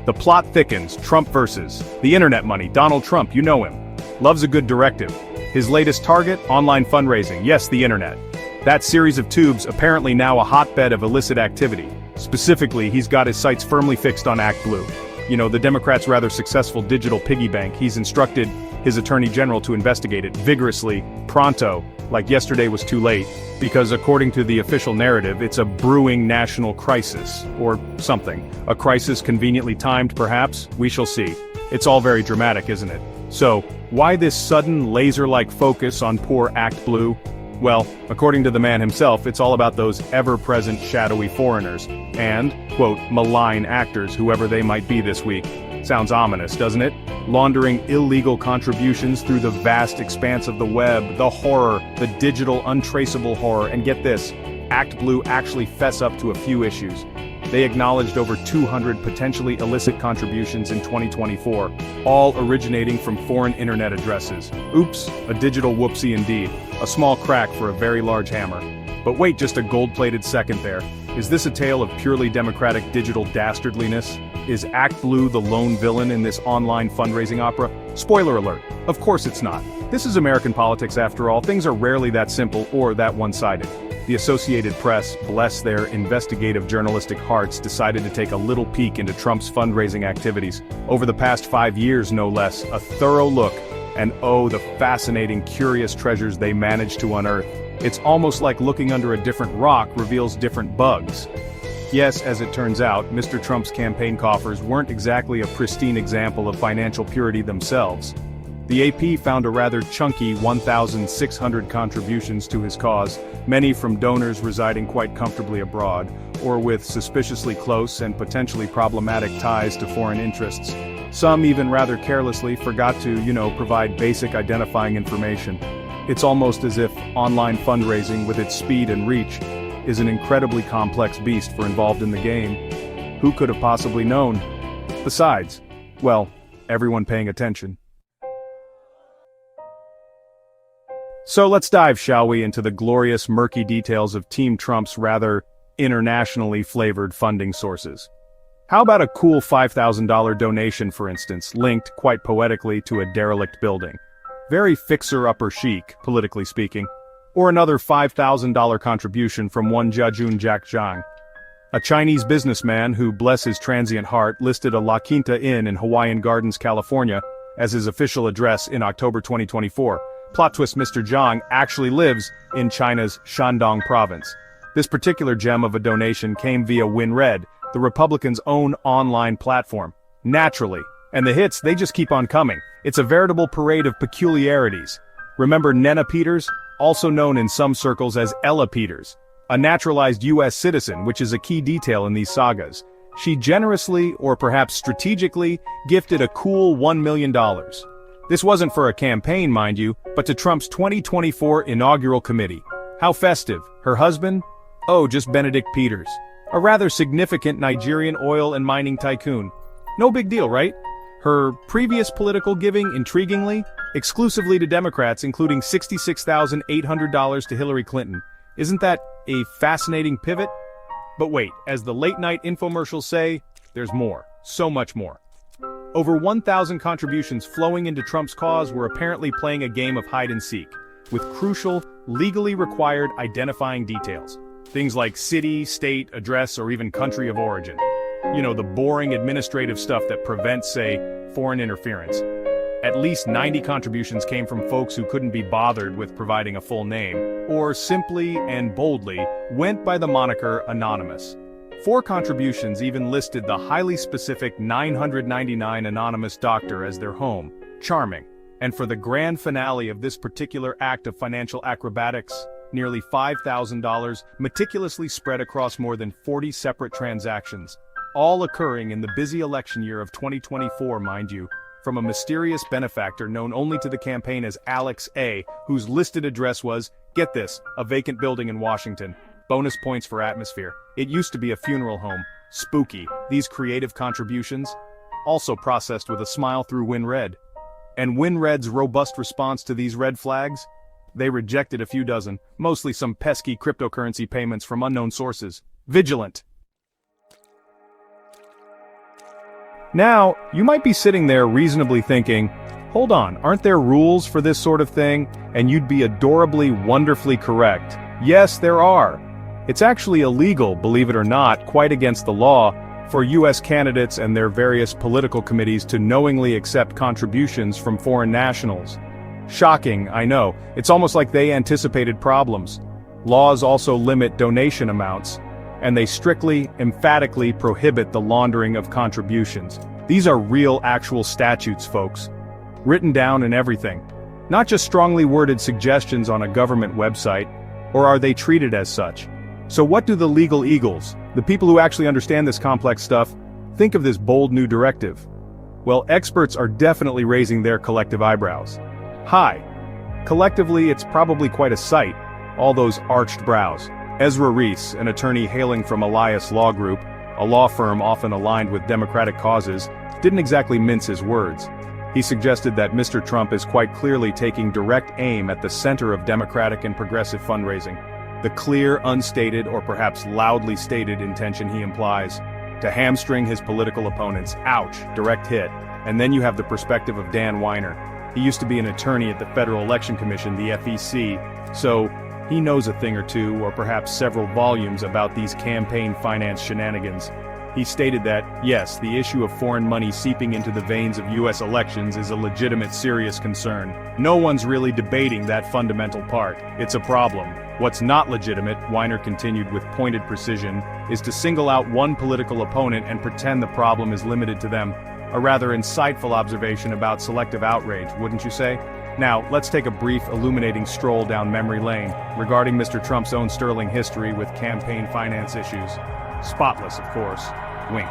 The plot thickens, Trump versus the internet money. Donald Trump, you know him. Loves a good directive. His latest target, online fundraising. Yes, the internet. That series of tubes apparently now a hotbed of illicit activity. Specifically, he's got his sights firmly fixed on 𝐸𝐃. You know, the Democrats' rather successful digital piggy bank. He's instructed his attorney general to investigate it vigorously, pronto, like yesterday was too late, because according to the official narrative, it's a brewing national crisis, or something. A crisis conveniently timed, perhaps? We shall see. It's all very dramatic, isn't it? So, why this sudden laser-like focus on poor 𝐸𝐃? Well, according to the man himself, it's all about those ever-present shadowy foreigners, and, quote, malign actors, whoever they might be this week. Sounds ominous, doesn't it? Laundering illegal contributions through the vast expanse of the web, the horror, the digital untraceable horror, and get this, 𝐸𝐃 actually fess up to a few issues. They acknowledged over 200 potentially illicit contributions in 2024, all originating from foreign internet addresses. Oops, a digital whoopsie indeed. A small crack for a very large hammer. But wait just a gold-plated second there. Is this a tale of purely democratic digital dastardliness? Is 𝐸𝐃 the lone villain in this online fundraising opera? Spoiler alert, of course it's not. This is American politics after all. Things are rarely that simple or that one-sided. The Associated Press, bless their investigative journalistic hearts, decided to take a little peek into Trump's fundraising activities. Over the past 5 years, no less, a thorough look, and oh, the fascinating, curious treasures they managed to unearth. It's almost like looking under a different rock reveals different bugs. Yes, as it turns out, Mr. Trump's campaign coffers weren't exactly a pristine example of financial purity themselves. The AP found a rather chunky 1,600 contributions to his cause, many from donors residing quite comfortably abroad, or with suspiciously close and potentially problematic ties to foreign interests. Some even rather carelessly forgot to, provide basic identifying information. It's almost as if online fundraising, with its speed and reach, is an incredibly complex beast for involved in the game. Who could have possibly known? Besides, well, everyone paying attention. So let's dive, shall we, into the glorious, murky details of Team Trump's rather internationally flavored funding sources. How about a cool $5,000 donation, for instance, linked, quite poetically, to a derelict building? Very fixer-upper chic, politically speaking. Or another $5,000 contribution from one Jiajun Jack Zhang, a Chinese businessman who, bless his transient heart, listed a La Quinta Inn in Hawaiian Gardens, California, as his official address in October 2024. Plot twist: Mr. Zhang actually lives in China's Shandong province. This particular gem of a donation came via WinRed, the Republicans' own online platform. Naturally. And the hits, they just keep on coming. It's a veritable parade of peculiarities. Remember Nena Peters, also known in some circles as Ella Peters, a naturalized U.S. citizen, which is a key detail in these sagas. She generously, or perhaps strategically, gifted a cool $1 million. This wasn't for a campaign, mind you, but to Trump's 2024 inaugural committee. How festive. Her husband? Oh, just Benedict Peters. A rather significant Nigerian oil and mining tycoon. No big deal, right? Her previous political giving, intriguingly, exclusively to Democrats, including $66,800 to Hillary Clinton. Isn't that a fascinating pivot? But wait, as the late-night infomercials say, there's more. So much more. Over 1,000 contributions flowing into Trump's cause were apparently playing a game of hide-and-seek, with crucial, legally required identifying details. Things like city, state, address, or even country of origin. The boring administrative stuff that prevents, say, foreign interference. At least 90 contributions came from folks who couldn't be bothered with providing a full name, or simply and boldly went by the moniker Anonymous. 4 contributions even listed the highly specific 999 anonymous doctor as their home. Charming. And for the grand finale of this particular act of financial acrobatics, nearly $5,000 meticulously spread across more than 40 separate transactions, all occurring in the busy election year of 2024, mind you, from a mysterious benefactor known only to the campaign as Alex A., whose listed address was, get this, a vacant building in Washington. Bonus points for atmosphere. It used to be a funeral home. Spooky. These creative contributions, also processed with a smile through WinRed. And WinRed's robust response to these red flags? They rejected a few dozen, mostly some pesky cryptocurrency payments from unknown sources. Vigilant. Now, you might be sitting there reasonably thinking, hold on, aren't there rules for this sort of thing? And you'd be adorably, wonderfully correct. Yes, there are. It's actually illegal, believe it or not, quite against the law, for U.S. candidates and their various political committees to knowingly accept contributions from foreign nationals. Shocking, I know. It's almost like they anticipated problems. Laws also limit donation amounts, and they strictly, emphatically prohibit the laundering of contributions. These are real, actual statutes, folks. Written down and everything. Not just strongly worded suggestions on a government website, or are they treated as such? So what do the legal eagles, the people who actually understand this complex stuff, think of this bold new directive? Well, experts are definitely raising their collective eyebrows. Hi. Collectively, it's probably quite a sight, all those arched brows. Ezra Reese, an attorney hailing from Elias Law Group, a law firm often aligned with democratic causes, didn't exactly mince his words. He suggested that Mr. Trump is quite clearly taking direct aim at the center of democratic and progressive fundraising. The clear, unstated, or perhaps loudly stated intention he implies, to hamstring his political opponents. Ouch, direct hit. And then you have the perspective of Dan Weiner. He used to be an attorney at the Federal Election Commission, the FEC, so he knows a thing or two, or perhaps several volumes about these campaign finance shenanigans. He stated that, yes, the issue of foreign money seeping into the veins of U.S. elections is a legitimate, serious concern. No one's really debating that fundamental part. It's a problem. What's not legitimate, Weiner continued with pointed precision, is to single out one political opponent and pretend the problem is limited to them. A rather insightful observation about selective outrage, wouldn't you say? Now, let's take a brief, illuminating stroll down memory lane, regarding Mr. Trump's own sterling history with campaign finance issues. Spotless, of course. Wink.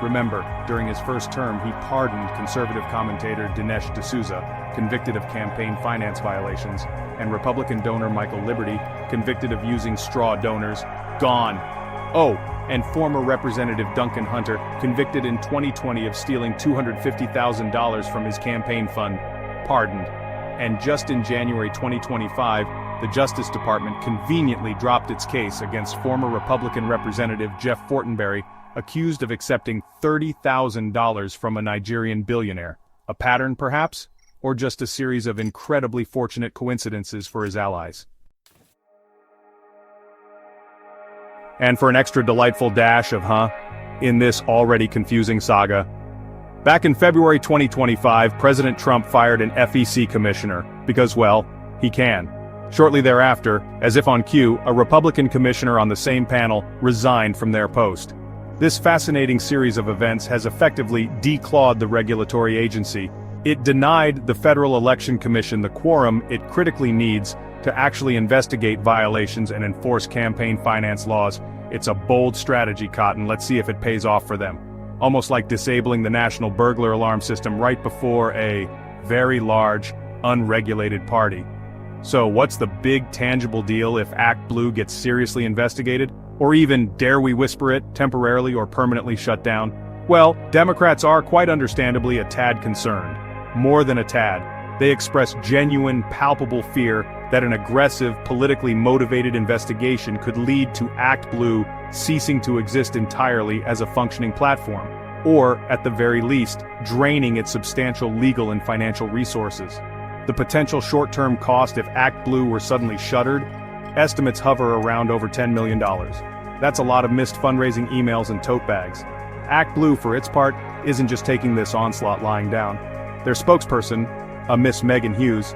Remember, during his first term he pardoned conservative commentator Dinesh D'Souza, convicted of campaign finance violations, and Republican donor Michael Liberty, convicted of using straw donors, gone. Oh, and former Representative Duncan Hunter, convicted in 2020 of stealing $250,000 from his campaign fund, pardoned. And just in January 2025, the Justice Department conveniently dropped its case against former Republican Representative Jeff Fortenberry, accused of accepting $30,000 from a Nigerian billionaire. A pattern, perhaps? Or just a series of incredibly fortunate coincidences for his allies? And for an extra delightful dash of in this already confusing saga, back in February 2025, President Trump fired an FEC commissioner, because, well, he can. Shortly thereafter, as if on cue, a Republican commissioner on the same panel resigned from their post. This fascinating series of events has effectively declawed the regulatory agency. It denied the Federal Election Commission the quorum it critically needs to actually investigate violations and enforce campaign finance laws. It's a bold strategy, Cotton. Let's see if it pays off for them. Almost like disabling the national burglar alarm system right before a very large, unregulated party. So what's the big tangible deal if Act Blue gets seriously investigated? Or even, dare we whisper it, temporarily or permanently shut down? Well, Democrats are quite understandably a tad concerned. More than a tad. They express genuine, palpable fear that an aggressive, politically motivated investigation could lead to Act Blue ceasing to exist entirely as a functioning platform, or, at the very least, draining its substantial legal and financial resources. The potential short-term cost if Act Blue were suddenly shuttered, estimates hover around over $10 million. That's a lot of missed fundraising emails and tote bags. Act Blue, for its part, isn't just taking this onslaught lying down. Their spokesperson, a Miss Megan Hughes,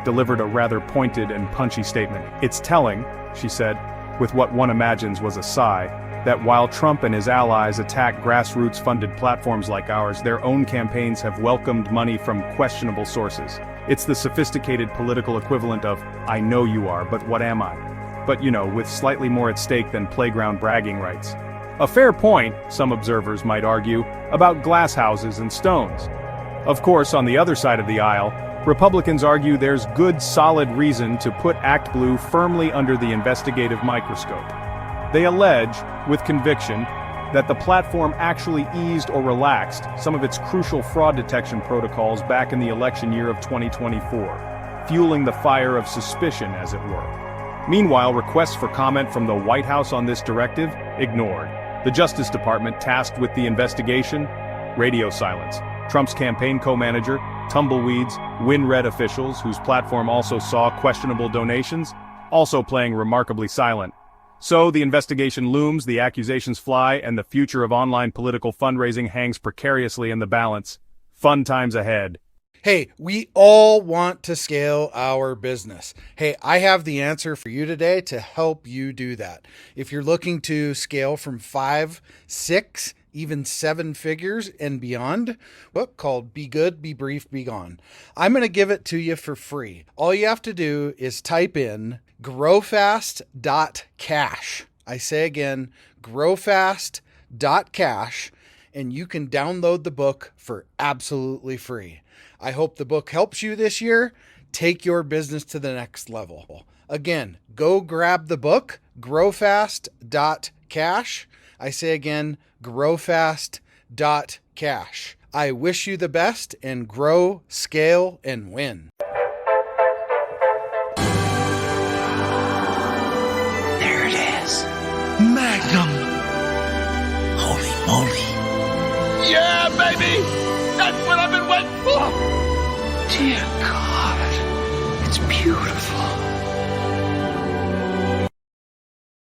delivered a rather pointed and punchy statement. It's telling, she said, with what one imagines was a sigh, that while Trump and his allies attack grassroots-funded platforms like ours, their own campaigns have welcomed money from questionable sources. It's the sophisticated political equivalent of, I know you are, but what am I? But you know, with slightly more at stake than playground bragging rights. A fair point, some observers might argue, about glass houses and stones. Of course, on the other side of the aisle, Republicans argue there's good, solid reason to put Act Blue firmly under the investigative microscope. They allege, with conviction, that the platform actually eased or relaxed some of its crucial fraud detection protocols back in the election year of 2024, fueling the fire of suspicion, as it were. Meanwhile, requests for comment from the White House on this directive, ignored. The Justice Department, tasked with the investigation, radio silence. Trump's campaign co-manager, tumbleweeds, win-red officials, whose platform also saw questionable donations, also playing remarkably silent. So the investigation looms, the accusations fly, and the future of online political fundraising hangs precariously in the balance. Fun times ahead. Hey, we all want to scale our business. Hey, I have the answer for you today to help you do that. If you're looking to scale from 5, 6, even 7 figures and beyond, book called Be Good, Be Brief, Be Gone. I'm going to give it to you for free. All you have to do is type in growfast.cash. I say again, growfast.cash, and you can download the book for absolutely free. I hope the book helps you this year. Take your business to the next level. Again, go grab the book, growfast.cash. I say again, growfast.cash. I wish you the best and grow, scale, and win. There it is. Magnum. Holy moly. Yeah, baby! That's what I've been waiting for! Dear God, it's beautiful.